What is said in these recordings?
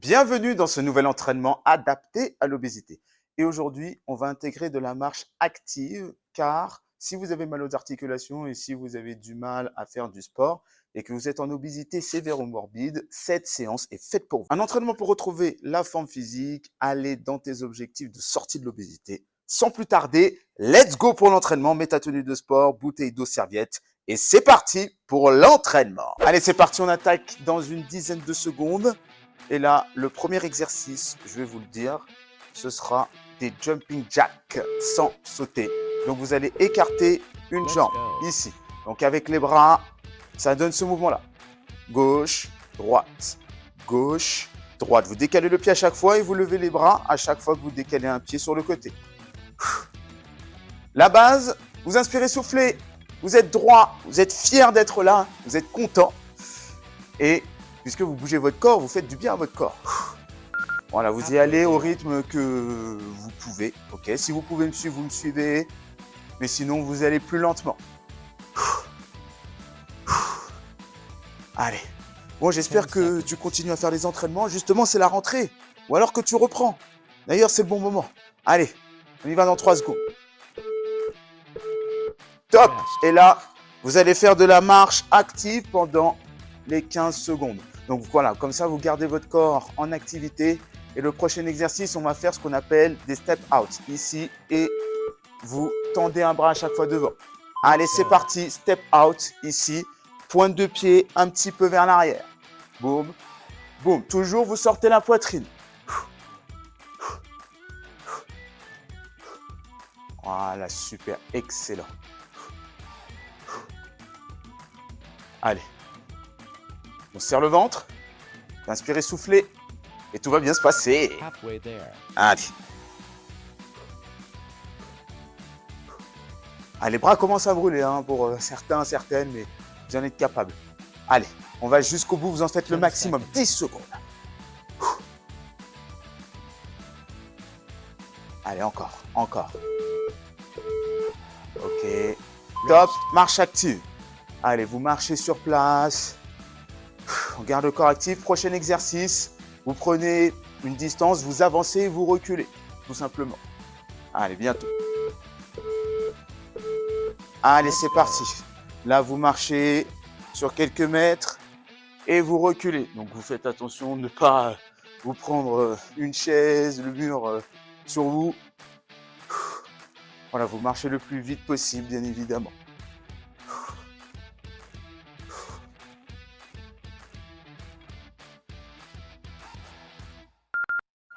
Bienvenue dans ce nouvel entraînement adapté à l'obésité. Et aujourd'hui, on va intégrer de la marche active car si vous avez mal aux articulations et si vous avez du mal à faire du sport et que vous êtes en obésité sévère ou morbide, cette séance est faite pour vous. Un entraînement pour retrouver la forme physique, aller dans tes objectifs de sortie de l'obésité. Sans plus tarder, let's go pour l'entraînement. Mets ta tenue de sport, bouteille d'eau, serviette et c'est parti pour l'entraînement. Allez, c'est parti, on attaque dans une dizaine de secondes. Et là, le premier exercice, je vais vous le dire, ce sera des jumping jacks sans sauter. Donc, vous allez écarter une jambe ici. Donc, avec les bras, ça donne ce mouvement-là. Gauche, droite, gauche, droite. Vous décalez le pied à chaque fois et vous levez les bras à chaque fois que vous décalez un pied sur le côté. La base, vous inspirez, soufflez. Vous êtes droit, vous êtes fier d'être là, vous êtes content. Et puisque vous bougez votre corps, vous faites du bien à votre corps. Voilà, vous y allez au rythme que vous pouvez. Ok, si vous pouvez me suivre, vous me suivez. Mais sinon, vous allez plus lentement. Allez. Bon, j'espère que tu continues à faire les entraînements. Justement, c'est la rentrée. Ou alors que tu reprends. D'ailleurs, c'est le bon moment. Allez, on y va dans 3 secondes. Top. Et là, vous allez faire de la marche active pendant les 15 secondes. Donc voilà, comme ça, vous gardez votre corps en activité. Et le prochain exercice, on va faire ce qu'on appelle des step out ici. Et vous tendez un bras à chaque fois devant. Allez, c'est parti. Step out ici. Pointe de pied un petit peu vers l'arrière. Boum, boum. Toujours, vous sortez la poitrine. Voilà, super, excellent. Allez. On serre le ventre. Inspirez, soufflez. Et tout va bien se passer. Allez. Ah, les bras commencent à brûler hein, pour certains, certaines, mais vous en êtes capables. Allez, on va jusqu'au bout, vous en faites le maximum. 10 secondes. Allez, encore, encore. Ok, top, marche active. Allez, vous marchez sur place. On garde le corps actif. Prochain exercice, vous prenez une distance, vous avancez et vous reculez, tout simplement. Allez, bientôt. Allez, c'est parti. Là, vous marchez sur quelques mètres et vous reculez. Donc, vous faites attention de ne pas vous prendre une chaise, le mur sur vous. Voilà, vous marchez le plus vite possible, bien évidemment.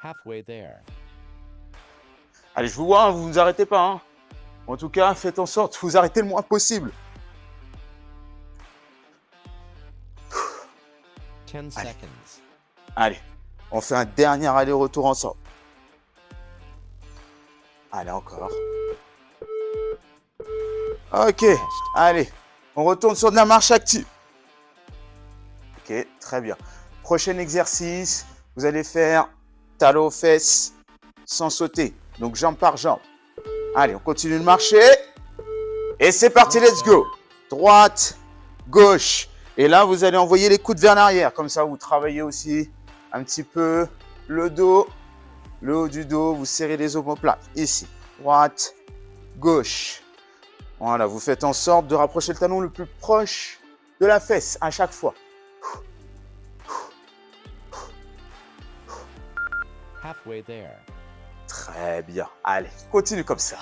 Halfway there. Allez, je vous vois, hein, vous ne vous arrêtez pas. Hein. En tout cas, faites en sorte de vous arrêter le moins possible. 10 Allez. seconds. Allez, on fait un dernier aller-retour ensemble. Allez, encore. Ok, allez, on retourne sur de la marche active. Ok, très bien. Prochain exercice, vous allez faire talon aux fesses sans sauter. Donc, jambe par jambe. Allez, on continue de marcher. Et c'est parti, let's go. Droite, gauche. Et là, vous allez envoyer les coudes vers l'arrière. Comme ça, vous travaillez aussi un petit peu le dos, le haut du dos. Vous serrez les omoplates. Ici, droite, gauche. Voilà, vous faites en sorte de rapprocher le talon le plus proche de la fesse à chaque fois. Halfway there. Très bien. Allez, continue comme ça.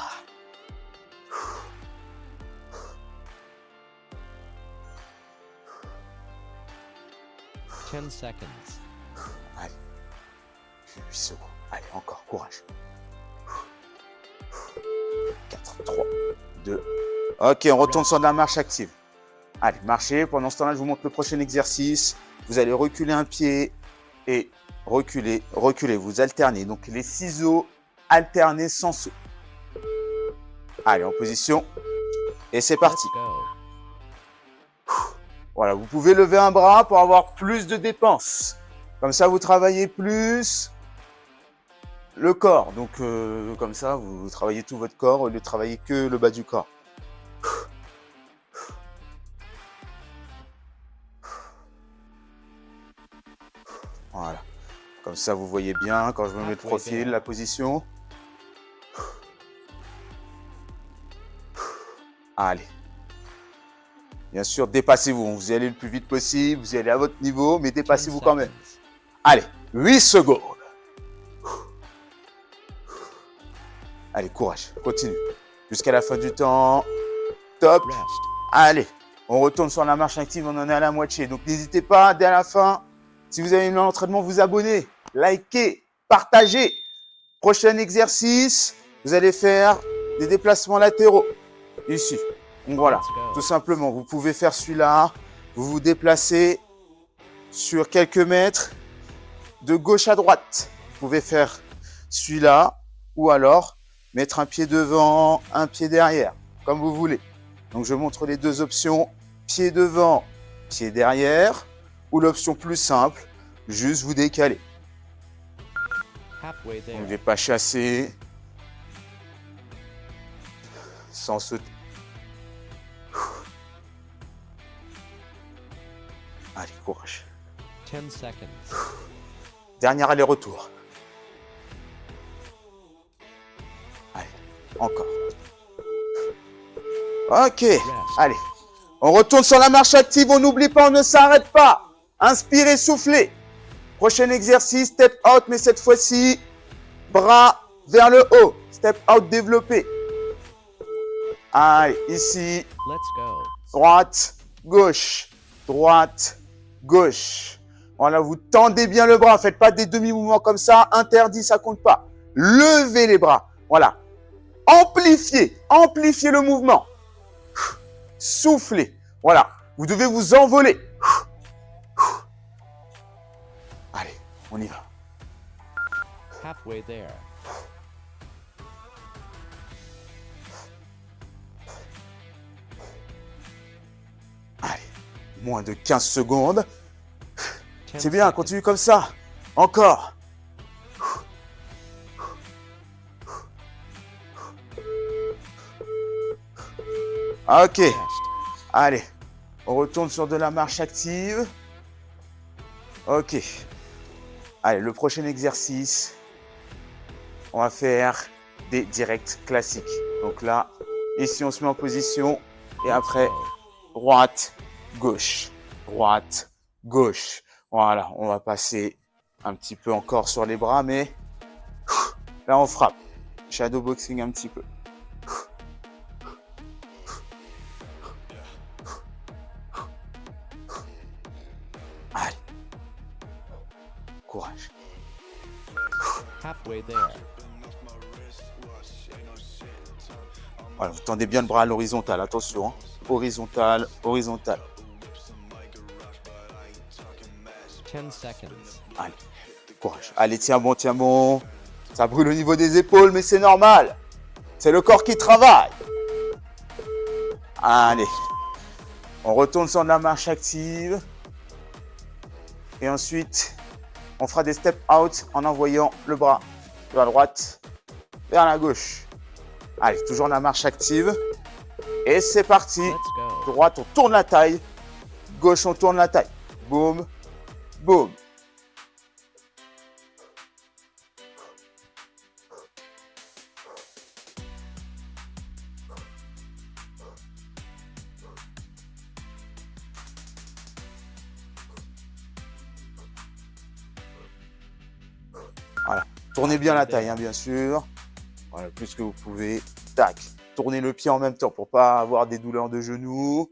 Ten seconds. Allez, 8 secondes. Allez, encore, courage. 4, 3, 2. Ok, on retourne sur de la marche active. Allez, marchez. Pendant ce temps-là, je vous montre le prochain exercice. Vous allez reculer un pied et reculer, reculer. Vous alternez. Donc, les ciseaux alternés sans saut. Allez, en position. Et c'est parti. Let's go. Voilà, vous pouvez lever un bras pour avoir plus de dépenses. Comme ça, vous travaillez plus le corps. Donc, comme ça, vous travaillez tout votre corps au lieu de travailler que le bas du corps. Voilà. Comme ça, vous voyez bien quand je me mets de profil, la position. Allez. Bien sûr, dépassez-vous. Vous y allez le plus vite possible. Vous y allez à votre niveau, mais 10 dépassez-vous quand même. seconds. Allez, 8 secondes. Allez, courage. Continue. Jusqu'à la fin du temps. Top. Rest. Allez, on retourne sur la marche active. On en est à la moitié. Donc, n'hésitez pas, dès la fin, si vous avez aimé l'entraînement, vous abonner, liker, partager. Prochain exercice, vous allez faire des déplacements latéraux. Ici. Donc voilà, Let's go. tout simplement, vous pouvez faire celui-là. Vous vous déplacez sur quelques mètres de gauche à droite. Vous pouvez faire celui-là ou alors mettre un pied devant, un pied derrière, comme vous voulez. Donc je montre les deux options, pied devant, pied derrière, ou l'option plus simple, juste vous décaler. Halfway Vous ne there. devez pas chasser sans sauter. Allez, courage. 10 seconds. Dernier aller-retour. Allez, encore. Ok, Rest. allez. On retourne sur la marche active, on n'oublie pas, on ne s'arrête pas. Inspirez, soufflez. Prochain exercice, step out, mais cette fois-ci, bras vers le haut. Step out, développé. Allez, ici, Let's go. droite, gauche, droite, gauche. Voilà, vous tendez bien le bras. Faites pas des demi-mouvements comme ça. Interdit, ça compte pas. Levez les bras. Voilà. Amplifiez le mouvement. Soufflez. Voilà. Vous devez vous envoler. Allez, on y va. Halfway there. Allez, moins de 15 secondes. 10 C'est bien, seconds. continue comme ça. Encore. Ok, Rest. allez. On retourne sur de la marche active. Ok. Allez, le prochain exercice, on va faire des directs classiques. Donc là, ici, on se met en position. Et Let's après, go. droite, gauche, droite, gauche. Voilà, on va passer un petit peu encore sur les bras, mais là, on frappe. Shadow boxing un petit peu. Allez. Courage. Halfway there. Voilà, vous tendez bien le bras à l'horizontale, attention. Hein. Horizontal, horizontal. 10 seconds. Allez, courage. Allez, tiens bon, tiens bon. Ça brûle au niveau des épaules, mais c'est normal. C'est le corps qui travaille. Allez. On retourne sur de la marche active. Et ensuite, on fera des step out en envoyant le bras de la droite vers la gauche. Allez, toujours la marche active. Et c'est parti. Let's go. Droite, on tourne la taille. Gauche, on tourne la taille. Boum, boum. Voilà. Tournez bien la taille, hein, bien sûr. Voilà, le plus que vous pouvez. Tac. Tournez le pied en même temps pour pas avoir des douleurs de genoux.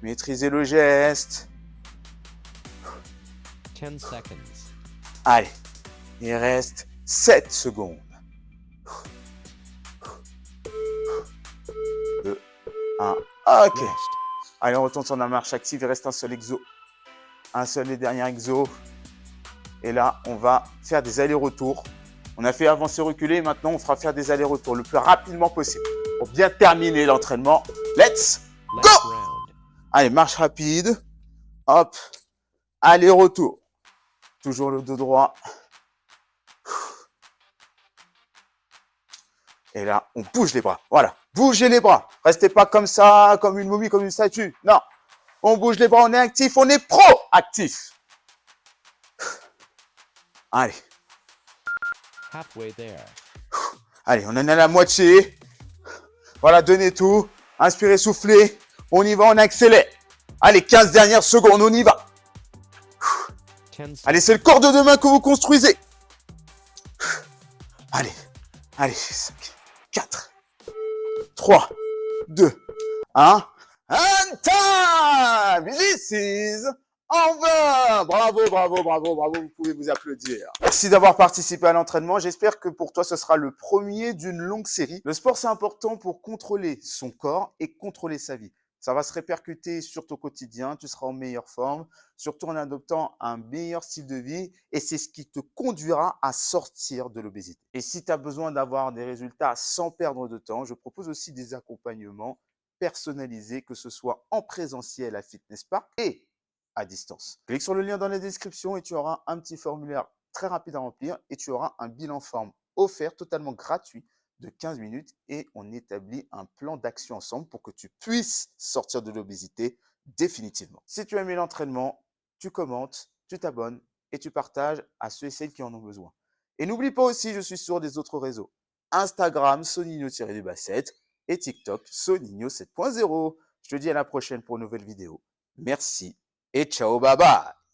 Maîtrisez le geste. 10 seconds. Allez. Il reste 7 secondes. 2, 1. Ok. Rest. Allez, on retourne sur la marche active. Il reste un seul exo. Un seul et dernier exo. Et là, on va faire des allers-retours. On a fait avancer, reculer. Maintenant, on fera faire des allers-retours le plus rapidement possible pour bien terminer l'entraînement. Let's Last go! round. Allez, marche rapide. Hop. Aller-retour. Toujours le dos droit. Et là, on bouge les bras. Voilà. Bougez les bras. Restez pas comme ça, comme une momie, comme une statue. Non. On bouge les bras, on est actif, on est pro-actif. Allez, Halfway there. allez, on en est à la moitié. Voilà, donnez tout. Inspirez, soufflez. On y va, on accélère. Allez, 15 dernières secondes, on y va. 10 Allez, c'est le corps de demain que vous construisez. Allez, allez, 5, 4, 3, 2, 1. And time! This is over! Bravo, bravo, bravo, bravo, vous pouvez vous applaudir. Merci d'avoir participé à l'entraînement. J'espère que pour toi, ce sera le premier d'une longue série. Le sport, c'est important pour contrôler son corps et contrôler sa vie. Ça va se répercuter sur ton quotidien, tu seras en meilleure forme, surtout en adoptant un meilleur style de vie et c'est ce qui te conduira à sortir de l'obésité. Et si tu as besoin d'avoir des résultats sans perdre de temps, je propose aussi des accompagnements personnalisés, que ce soit en présentiel à Fitness Park et à distance. Clique sur le lien dans la description et tu auras un petit formulaire très rapide à remplir et tu auras un bilan forme offert totalement gratuit de 15 minutes et on établit un plan d'action ensemble pour que tu puisses sortir de l'obésité définitivement. Si tu as aimé l'entraînement, tu commentes, tu t'abonnes et tu partages à ceux et celles qui en ont besoin. Et n'oublie pas aussi, je suis sur des autres réseaux. Instagram, Sonino-7 et TikTok, Sonino 7.0. Je te dis à la prochaine pour une nouvelle vidéo. Merci et ciao, bye bye.